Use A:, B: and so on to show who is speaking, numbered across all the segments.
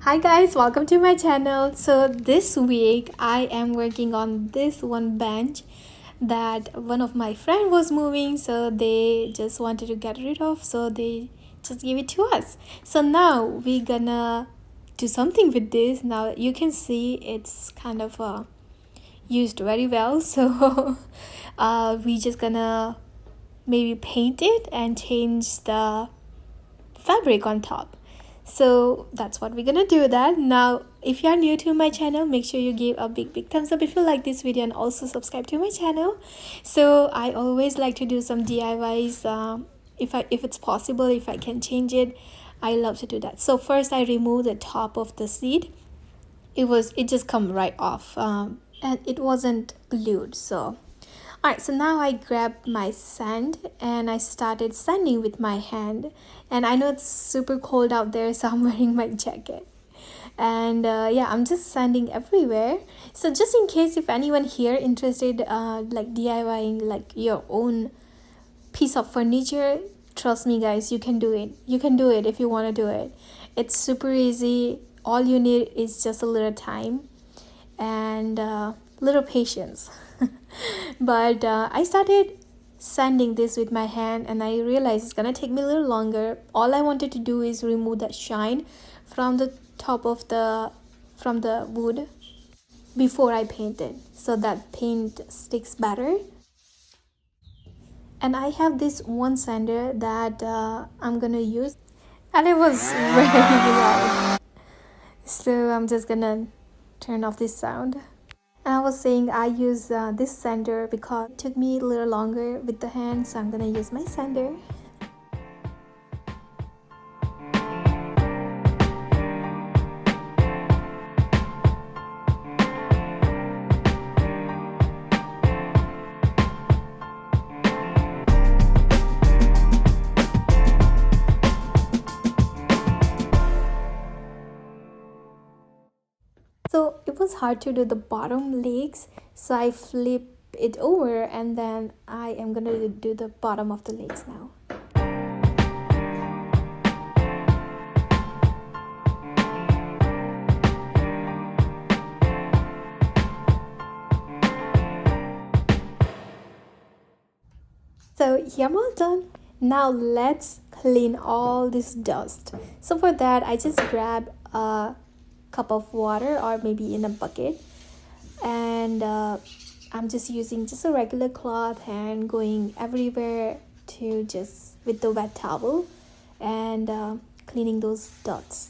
A: Hi guys, welcome to my channel. So this week I am working on this one bench that one of my friend was moving, so they just wanted to get rid of, so they just give it to us. So now we gonna do something with this. Now you can see it's kind of used very well, so we just gonna maybe paint it and change the fabric on top. So that's what we're gonna do that. Now if you are new to my channel, make sure you give a big thumbs up if you like this video, and also subscribe to my channel. So I always like to do some DIYs. If it's possible, if I can change it, I love to do that. So first I remove the top of the seed. It just come right off, and it wasn't glued. So alright, so now I grabbed my sand and I started sanding with my hand. And I know it's super cold out there, so I'm wearing my jacket. And yeah, I'm just sanding everywhere. So just in case if anyone here interested like DIYing like your own piece of furniture, trust me guys, you can do it. You can do it if you want to do it. It's super easy. All you need is just a little time and little patience. But I started sanding this with my hand, and I realized it's gonna take me a little longer. All I wanted to do is remove that shine from the top of the wood before I paint it, so that paint sticks better. And I have this one sander that I'm gonna use, and it was very loud, so I'm just gonna turn off this sound. And I was saying I use this sander because it took me a little longer with the hand, so I'm gonna use my sander. So it was hard to do the bottom legs, so I flip it over, and then I am gonna do the bottom of the legs now. So here I'm all done. Now let's clean all this dust. So for that I just grab a cup of water, or maybe in a bucket, and I'm just using just a regular cloth and going everywhere to just with the wet towel and cleaning those dust.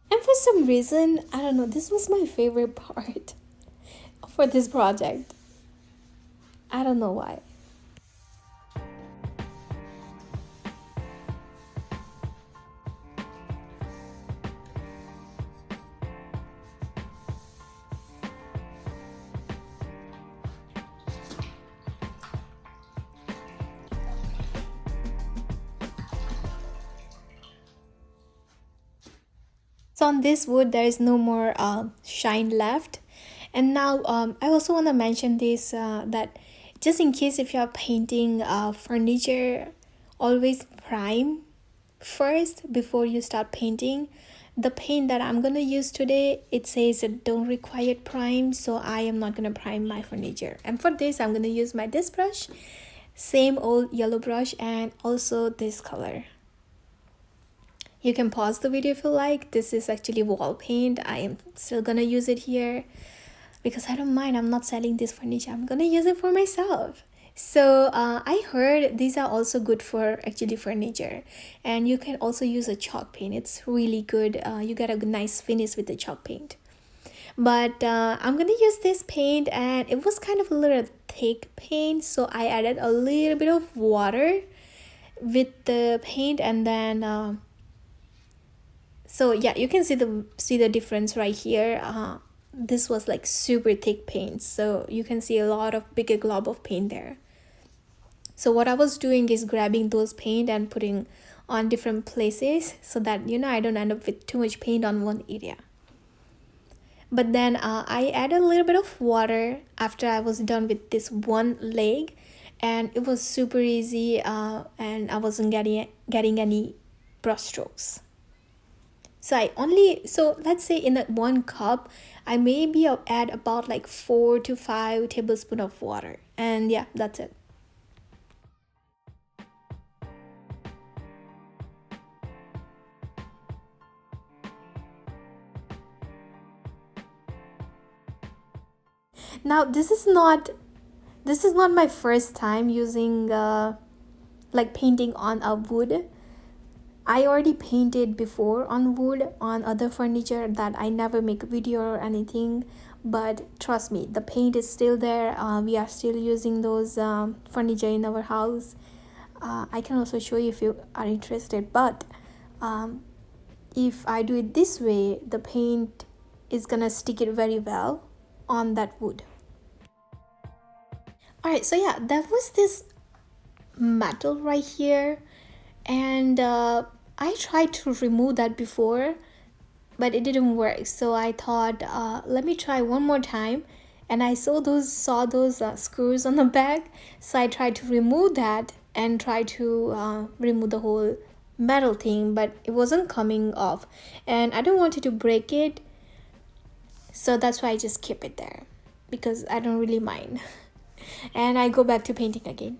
A: And for some reason, I don't know, this was my favorite part for this project. I don't know why. So on this wood there is no more shine left. And now I also want to mention this, that just in case if you are painting furniture, always prime first before you start painting. The paint that I'm gonna use today, it says it don't require prime, so I am not gonna prime my furniture. And for this I'm gonna use my this brush, same old yellow brush, and also this color. You can pause the video if you like. This is actually wall paint. I am still gonna use it here because I don't mind. I'm not selling this furniture. I'm gonna use it for myself. So I heard these are also good for actually furniture, and you can also use a chalk paint. It's really good. You get a nice finish with the chalk paint. But I'm gonna use this paint, and it was kind of a little thick paint, so I added a little bit of water with the paint, and then so yeah, you can see the difference right here. This was like super thick paint, so you can see a lot of bigger glob of paint there. So what I was doing is grabbing those paint and putting on different places, so that I don't end up with too much paint on one area. But then I added a little bit of water after I was done with this one leg, and it was super easy, and I wasn't getting any brush strokes. So let's say in that 1 cup, I maybe I'll add about like 4 to 5 tablespoons of water, and yeah, that's it. Now this is not my first time using like painting on a wood. I already painted before on wood on other furniture that I never make a video or anything, but trust me, the paint is still there. We are still using those furniture in our house. I can also show you if you are interested, but um, if I do it this way, the paint is gonna stick it very well on that wood. Alright, so yeah, that was this metal right here, and I tried to remove that before, but it didn't work. So I thought, let me try one more time, and I saw those screws on the back. So I tried to remove that and try to remove the whole metal thing, but it wasn't coming off, and I don't want it to break it. So that's why I just keep it there because I don't really mind. And I go back to painting again.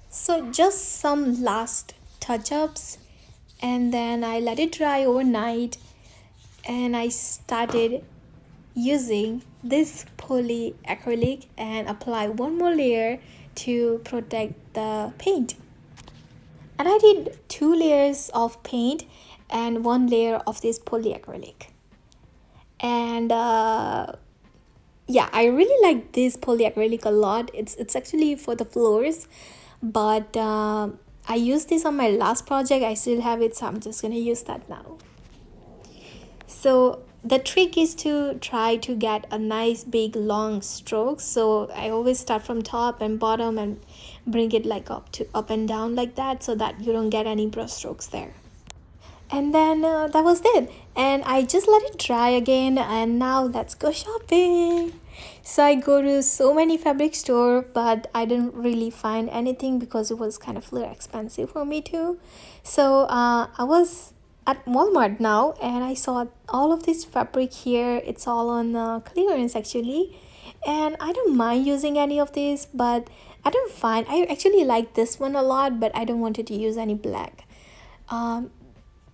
A: So just some last touch-ups, and then I let it dry overnight, and I started using this polyacrylic and apply one more layer to protect the paint. And I did 2 layers of paint and 1 layer of this polyacrylic. And yeah, I really like this polyacrylic a lot. It's actually for the floors, but I used this on my last project. I still have it, so I'm just gonna use that now. So the trick is to try to get a nice big long stroke. So I always start from top and bottom and bring it like up and down like that, so that you don't get any brush strokes there. And then that was it, and I just let it dry again, and now let's go shopping. So I go to so many fabric store, but I didn't really find anything because it was kind of a little expensive for me too. So I was at Walmart now, and I saw all of this fabric here. It's all on clearance actually, and I don't mind using any of this, but I actually like this one a lot, but I don't want to use any black. um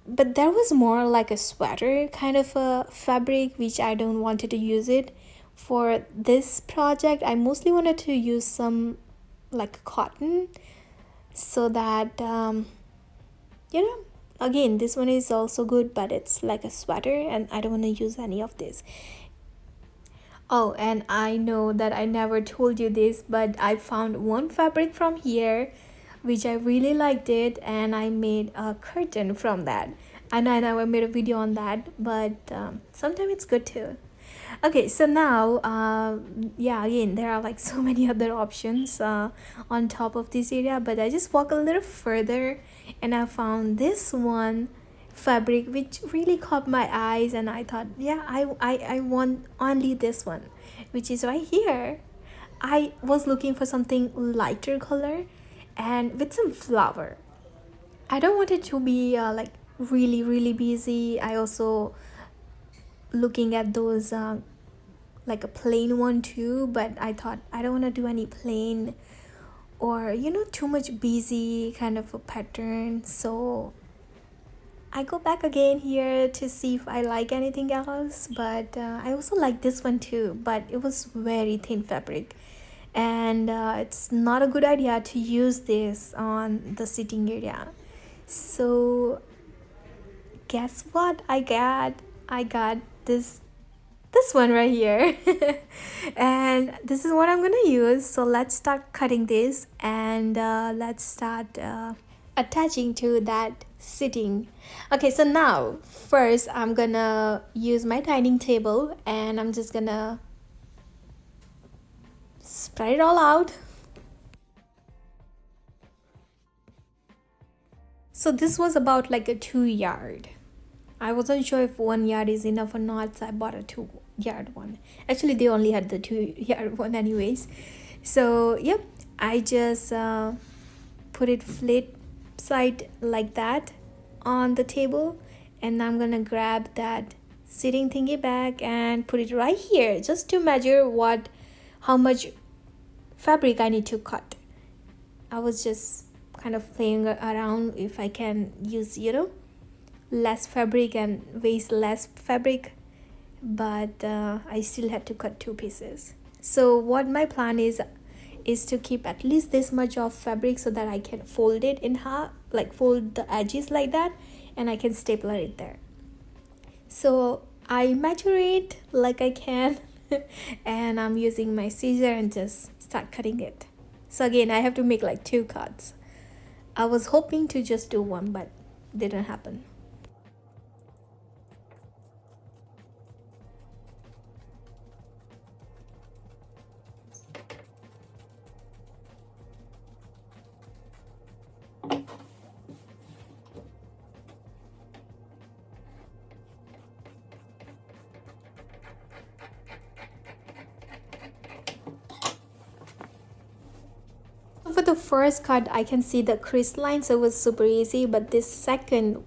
A: but there was more like a sweater kind of a fabric, which I don't wanted to use it for this project. I mostly wanted to use some like cotton, so that you know, again, this one is also good, but it's like a sweater, and I don't want to use any of this. Oh, and I know that I never told you this, but I found one fabric from here which I really liked it, and I made a curtain from that. And I never made a video on that, but sometimes it's good too. Okay, so now yeah, again, there are like so many other options on top of this area, but I just walk a little further and I found this one fabric which really caught my eyes, and I thought, yeah, I want only this one, which is right here. I was looking for something lighter color and with some flower. I don't want it to be like really busy. I also looking at those like a plain one too, but I thought I don't want to do any plain or too much busy kind of a pattern. So I go back again here to see if I like anything else, but I also like this one too, but it was very thin fabric, and it's not a good idea to use this on the sitting area. So guess what I got this one right here. And this is what I'm gonna use. So let's start cutting this, and let's start attaching to that sitting. Okay, so now first I'm gonna use my dining table and I'm just gonna spread it all out. So this was about like a 2 yard. I wasn't sure if 1 yard is enough or not, so I bought a 2 yard one. Actually, they only had the 2 yard one, anyways. So, yep, I just put it flat side like that on the table, and I'm gonna grab that sitting thingy back and put it right here just to measure how much fabric I need to cut. I was just kind of playing around if I can use, less fabric and waste less fabric, but I still had to cut 2 pieces. So what my plan is to keep at least this much of fabric so that I can fold it in half, like fold the edges like that, and I can stapler it there. So I measure it like I can and I'm using my scissor and just start cutting it. So again, I have to make like 2 cuts. I was hoping to just do one, but didn't happen. For the first cut, I can see the crease line, so it was super easy, but this second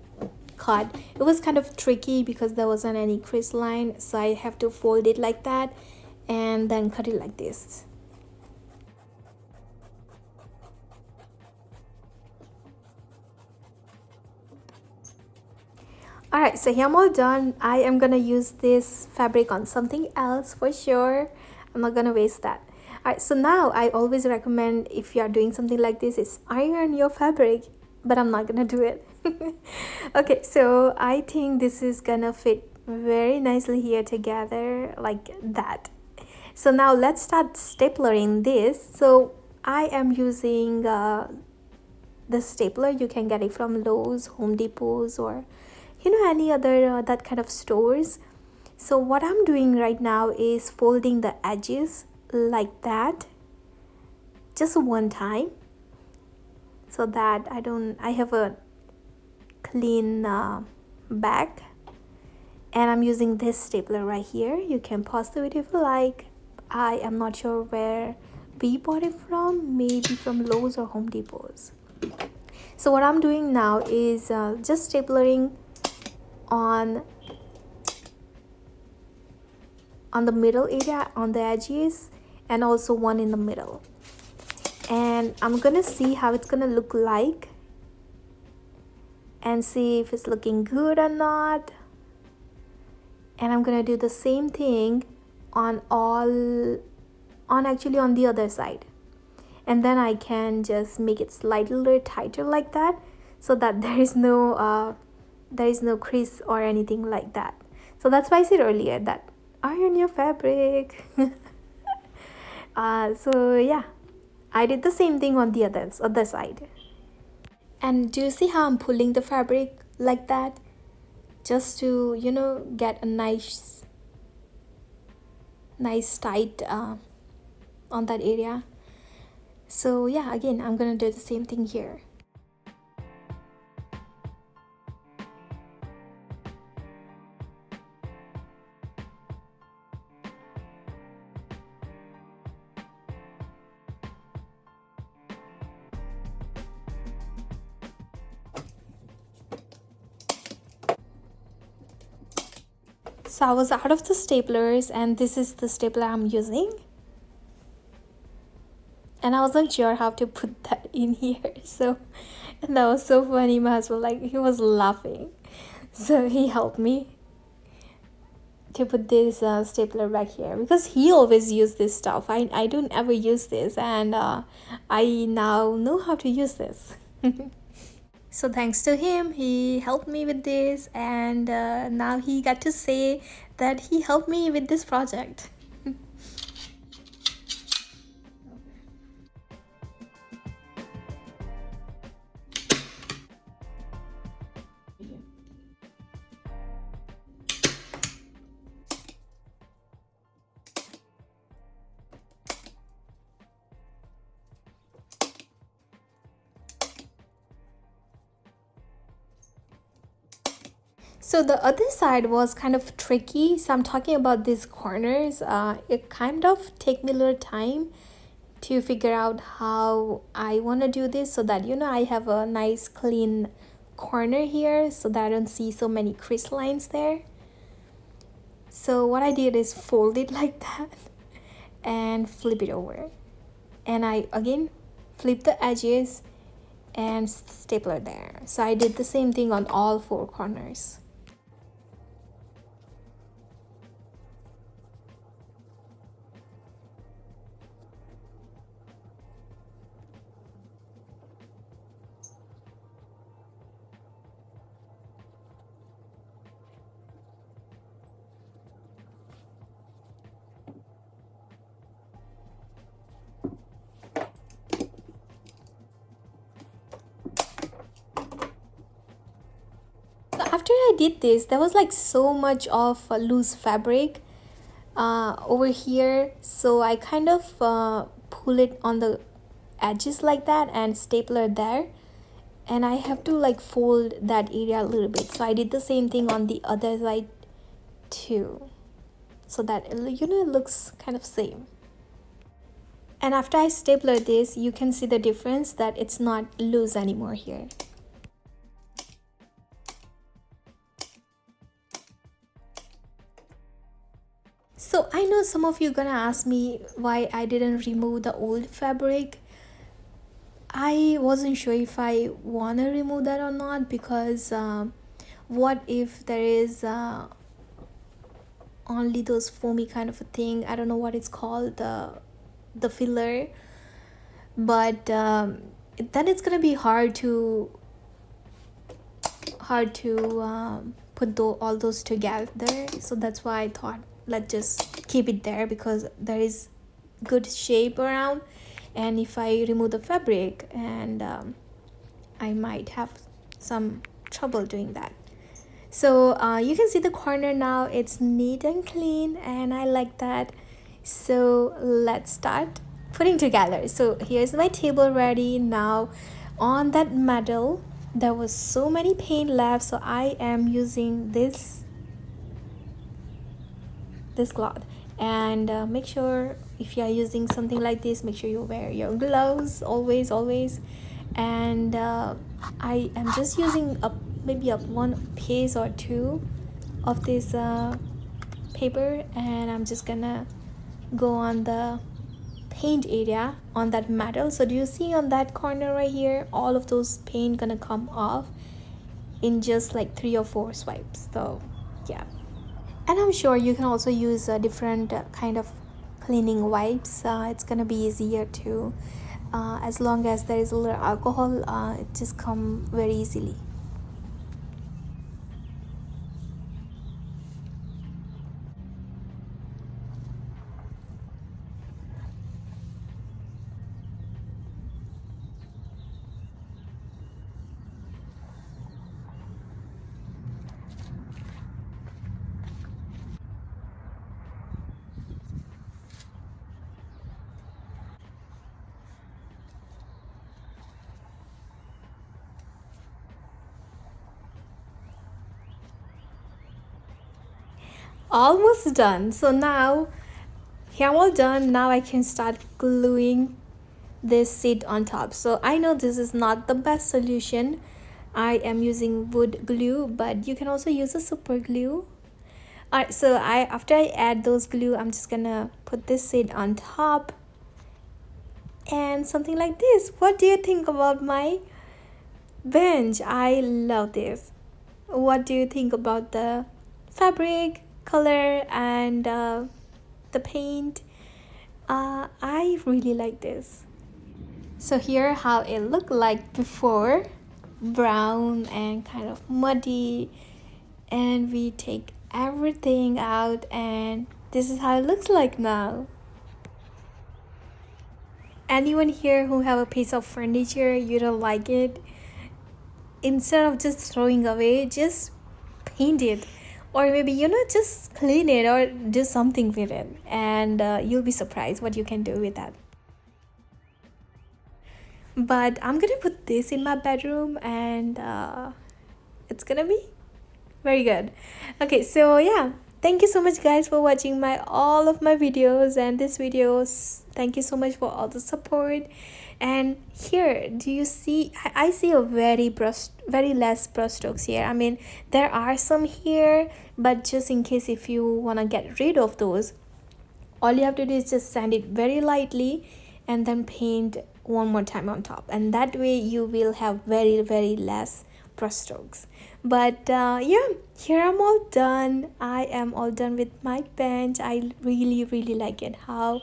A: cut, it was kind of tricky because there wasn't any crease line, so I have to fold it like that and then cut it like this. Alright, so here I'm all done. I am gonna use this fabric on something else for sure. I'm not gonna waste that. Alright, so now I always recommend, if you are doing something like this, is iron your fabric, but I'm not gonna do it. Okay, so I think this is gonna fit very nicely here together like that. So now let's start staplering this. So I am using the stapler. You can get it from Lowe's, Home Depots, or any other that kind of stores. So what I'm doing right now is folding the edges like that just one time, so that I have a clean back. And I'm using this stapler right here. You can pause the video if you like. I am not sure where we bought it from, maybe from Lowe's or Home Depots. So what I'm doing now is just stapling on the middle area, on the edges, and also one in the middle. And I'm gonna see how it's gonna look like and see if it's looking good or not. And I'm gonna do the same thing on the other side, and then I can just make it slightly tighter like that, so that there is no crease or anything like that. So that's why I said earlier that iron your fabric. So yeah, I did the same thing on the other side. And do you see how I'm pulling the fabric like that, just to get a nice tight on that area. So yeah, again, I'm gonna do the same thing here. So I was out of the staplers, and this is the stapler I'm using. And I wasn't sure how to put that in here. So, and that was so funny. My husband, he was laughing. So he helped me to put this stapler back here, because he always used this stuff. I don't ever use this, and I now know how to use this. So thanks to him, he helped me with this, and now he got to say that he helped me with this project. So the other side was kind of tricky. So I'm talking about these corners. It kind of take me a little time to figure out how I want to do this so that I have a nice clean corner here so that I don't see so many crease lines there. So what I did is fold it like that and flip it over. And I again flip the edges and stapler there. So I did the same thing on all four corners. So after I did this, there was like so much of loose fabric over here, so I kind of pull it on the edges like that and stapler there, and I have to like fold that area a little bit. So I did the same thing on the other side too, so that it looks kind of same. And after I stapler this, you can see the difference that it's not loose anymore here. So I know some of you gonna ask me why I didn't remove the old fabric. I wasn't sure if I wanna remove that or not, because what if there is only those foamy kind of a thing. I don't know what it's called, the filler, but then it's gonna be hard to put all those together. So that's why I thought, let's just keep it there, because there is good shape around, and if I remove the fabric, and I might have some trouble doing that. So you can see the corner now, it's neat and clean, and I like that. So let's start putting together. So here's my table ready. Now on that metal there was so many paint left, so I am using this cloth. And make sure, if you are using something like this, make sure you wear your gloves always. And I am just using maybe one piece or two of this paper, and I'm just gonna go on the paint area on that metal. So do you see on that corner right here, all of those paint gonna come off in just like 3 or 4 swipes. So yeah. And I'm sure you can also use a different kind of cleaning wipes. It's gonna be easier too, as long as there is a little alcohol. It just come very easily. Almost done. So now here I'm all done. Now I can start gluing this sheet on top. So I know this is not the best solution. I am using wood glue, but you can also use a super glue. Alright, so after I add those glue, I'm just gonna put this sheet on top, and something like this. What do you think about my bench? I love this. What do you think about the fabric, color, and the paint? I really like this. So here how it looked like before, brown and kind of muddy, and we take everything out, and this is how it looks like now. Anyone here who have a piece of furniture you don't like it, instead of just throwing away, just paint it, or maybe just clean it or do something with it, and you'll be surprised what you can do with that. But I'm gonna put this in my bedroom, and it's gonna be Very good. Okay, so yeah, thank you so much guys for watching my all of my videos and this videos. Thank you so much for all the support. And here, do you see, I see a very less brush strokes here. I mean, there are some here, but just in case if you want to get rid of those, all you have to do is just sand it very lightly and then paint one more time on top, and that way you will have very less brush strokes. But yeah, here I'm all done. I am all done with my bench. I really like it, how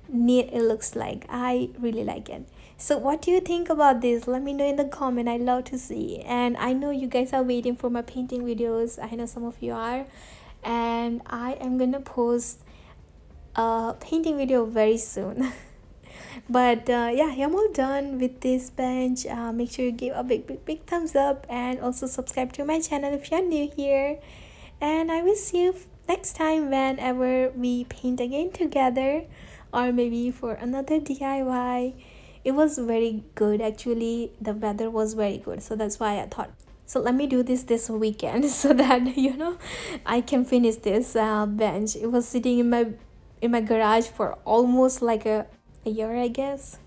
A: neat it looks like. I really like it. So what do you think about this? Let me know in the comment. I love to see. And I know you guys are waiting for my painting videos. I know some of you are. And I am gonna post a painting video very soon. But yeah, I'm all done with this bench. Make sure you give a big thumbs up, and also subscribe to my channel if you're new here. And I will see you next time whenever we paint again together, or maybe for another DIY. It was very good actually. The weather was very good, so that's why I thought, so let me do this weekend so that I can finish this bench. It was sitting in my garage for almost like a year, I guess.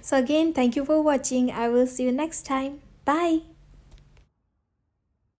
A: So again, thank you for watching. I will see you next time. Bye.